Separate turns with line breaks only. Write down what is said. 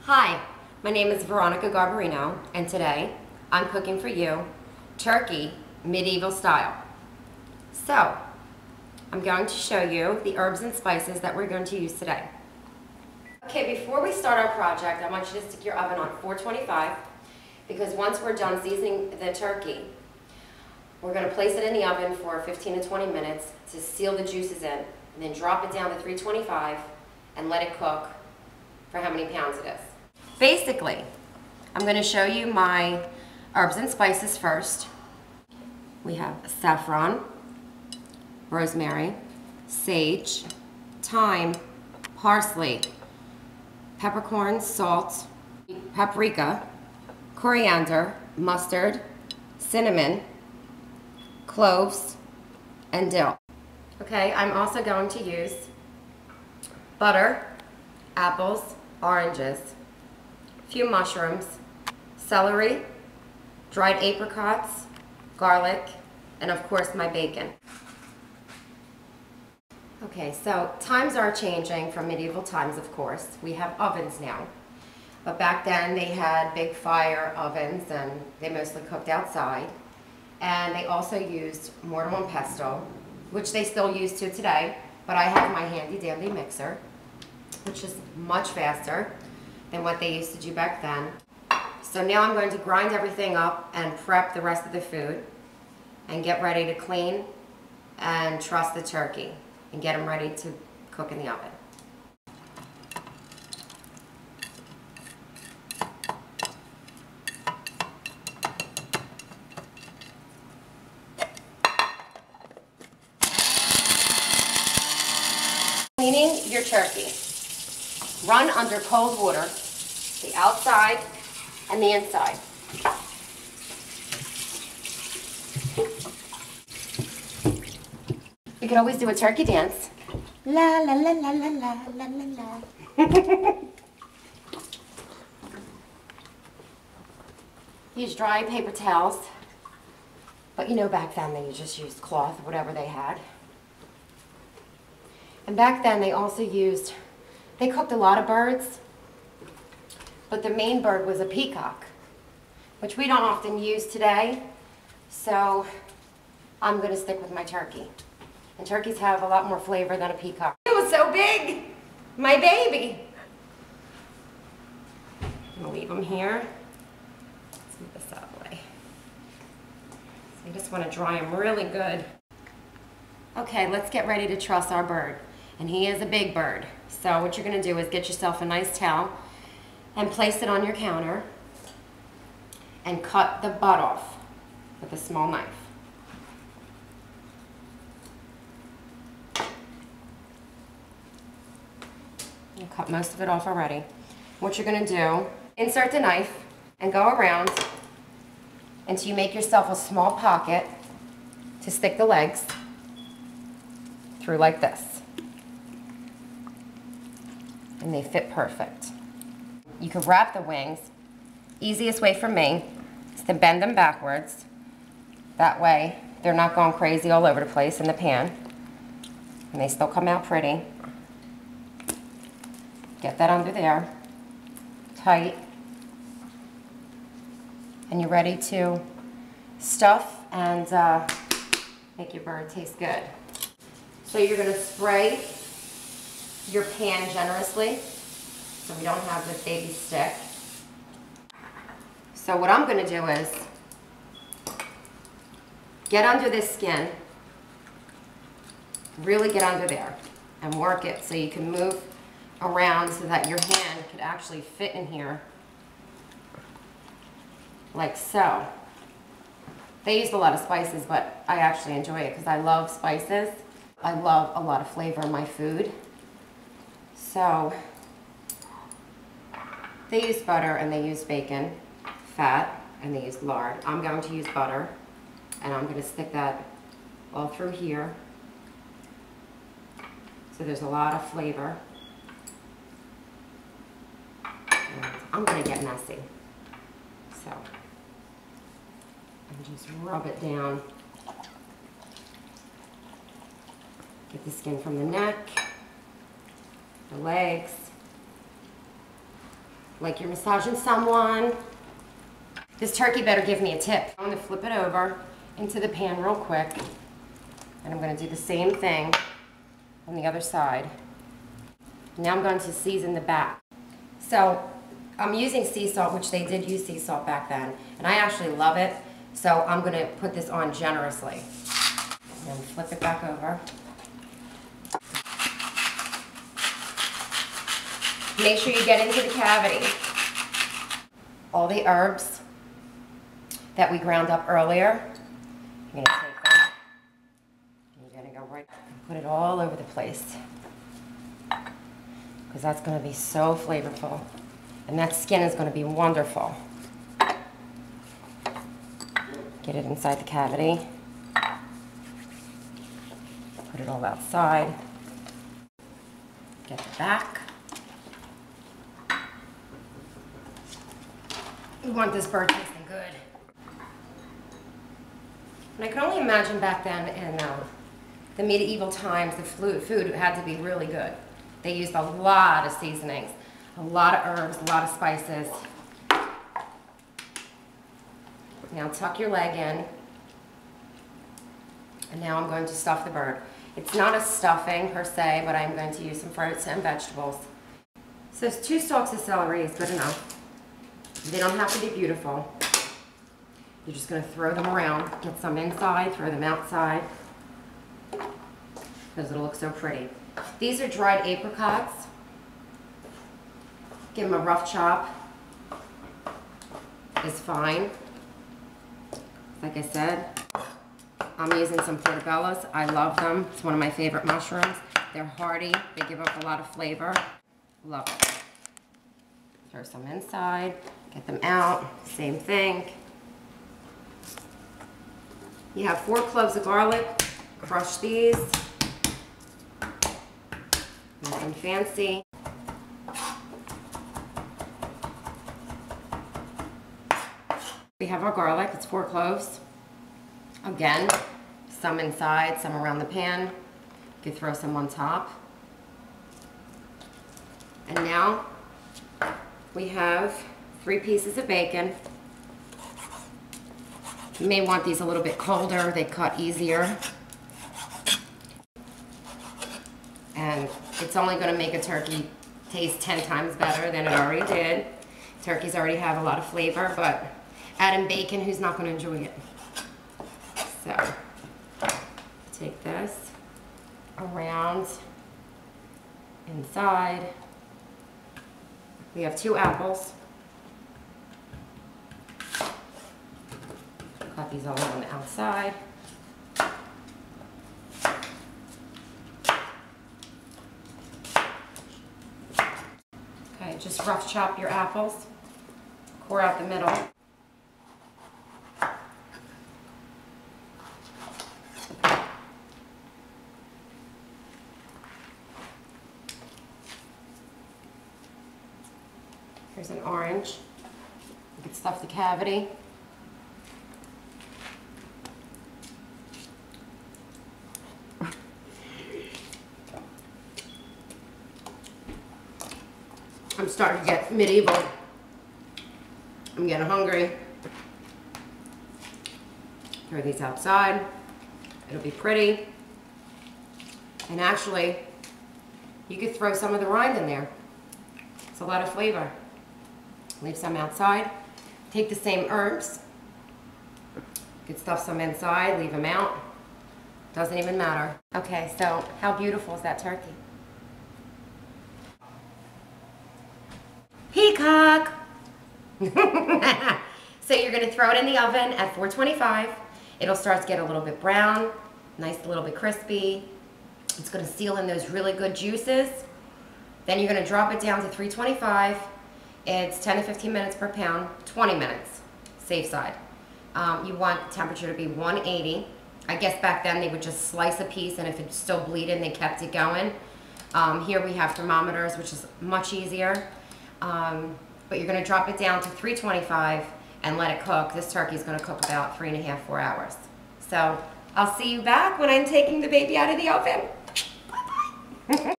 Hi, my name is Veronica Garbarino, and today I'm cooking for you turkey medieval style. So, I'm going to show you the herbs and spices that we're going to use today. Okay, before we start our project, I want you to stick your oven on 425 because once we're done seasoning the turkey, we're going to place it in the oven for 15 to 20 minutes to seal the juices in, and then drop it down to 325 and let it cook for how many pounds it is. Basically, I'm going to show you my herbs and spices first. We have saffron, rosemary, sage, thyme, parsley, peppercorns, salt, paprika, coriander, mustard, cinnamon, cloves, and dill. Okay, I'm also going to use butter, apples, oranges, a few mushrooms, celery, dried apricots, garlic, and of course my bacon. Okay, so times are changing from medieval times, of course. We have ovens now. But back then they had big fire ovens and they mostly cooked outside. And they also used mortar and pestle, which they still use to today. But I have my handy dandy mixer, which is much faster than what they used to do back then. So now I'm going to grind everything up and prep the rest of the food and get ready to clean and truss the turkey and get them ready to cook in the oven. Cleaning your turkey. Run under cold water, the outside and the inside. You could always do a turkey dance. La la la la la la la la la. Use dry paper towels. But you know, back then they just used cloth, whatever they had. And back then they also used, they cooked a lot of birds, but the main bird was a peacock, which we don't often use today. So I'm going to stick with my turkey. And turkeys have a lot more flavor than a peacock. It was so big! My baby! I'm going to leave them here. Let's move this out of the way. So you just want to dry them really good. Okay, let's get ready to truss our bird. And he is a big bird. So what you're going to do is get yourself a nice towel and place it on your counter and cut the butt off with a small knife. You cut most of it off already. What you're going to do, insert the knife and go around until you make yourself a small pocket to stick the legs through like this. And they fit perfect. You can wrap the wings. Easiest way for me is to bend them backwards. That way they're not going crazy all over the place in the pan. And they still come out pretty. Get that under there, tight. And you're ready to stuff and make your bird taste good. So you're going to spray your pan generously so we don't have this baby stick. So what I'm going to do is get under this skin, really get under there and work it so you can move around so that your hand could actually fit in here like so. They used a lot of spices, but I actually enjoy it because I love spices. I love a lot of flavor in my food. So they use butter and they use bacon, fat, and they use lard. I'm going to use butter, and I'm going to stick that all through here. So there's a lot of flavor. And I'm going to get messy. So and just rub it down. Get the skin from the neck, the legs, like you're massaging someone. This turkey better give me a tip. I'm gonna flip it over into the pan real quick, and I'm gonna do the same thing on the other side. Now I'm going to season the back. So I'm using sea salt, which they did use sea salt back then, and I actually love it. So I'm gonna put this on generously. And flip it back over. Make sure you get into the cavity. All the herbs that we ground up earlier, you're gonna take them, and you're gonna go right and put it all over the place. Because that's gonna be so flavorful. And that skin is gonna be wonderful. Get it inside the cavity. Put it all outside. Get the back. We want this bird tasting good. And I can only imagine back then in the medieval times, the food had to be really good. They used a lot of seasonings, a lot of herbs, a lot of spices. Now tuck your leg in. And now I'm going to stuff the bird. It's not a stuffing per se, but I'm going to use some fruits and vegetables. So 2 stalks of celery is good enough. They don't have to be beautiful. You're just going to throw them around. Get some inside, throw them outside, because it'll look so pretty. These are dried apricots. Give them a rough chop. Is fine. Like I said, I'm using some portobellos. I love them. It's one of my favorite mushrooms. They're hearty. They give up a lot of flavor. Love it. Throw some inside. Get them out. Same thing. You have 4 cloves of garlic. Crush these. Nothing fancy. We have our garlic. It's 4 cloves. Again, some inside, some around the pan. You could throw some on top. And now we have 3 pieces of bacon. You may want these a little bit colder. They cut easier. And it's only going to make a turkey taste 10 times better than it already did. Turkeys already have a lot of flavor, but adding bacon, who's not going to enjoy it? So, take this around, inside. We have 2 apples. Cut these all on the outside. Okay, just rough chop your apples. Core out the middle. Here's an orange. You can stuff the cavity. I'm starting to get medieval. I'm getting hungry. Throw these outside. It'll be pretty. And actually, you could throw some of the rind in there. It's a lot of flavor. Leave some outside. Take the same herbs. You could stuff some inside, leave them out. Doesn't even matter. Okay, so how beautiful is that turkey? Peacock! So you're gonna throw it in the oven at 425. It'll start to get a little bit brown, nice, a little bit crispy. It's gonna seal in those really good juices. Then you're gonna drop it down to 325. It's 10 to 15 minutes per pound, 20 minutes, safe side. You want temperature to be 180. I guess back then they would just slice a piece, and if it's still bleeding, they kept it going. Here we have thermometers, which is much easier. But you're gonna drop it down to 325 and let it cook. This turkey is gonna cook about 3.5, 4 hours. So I'll see you back when I'm taking the baby out of the oven. Bye-bye.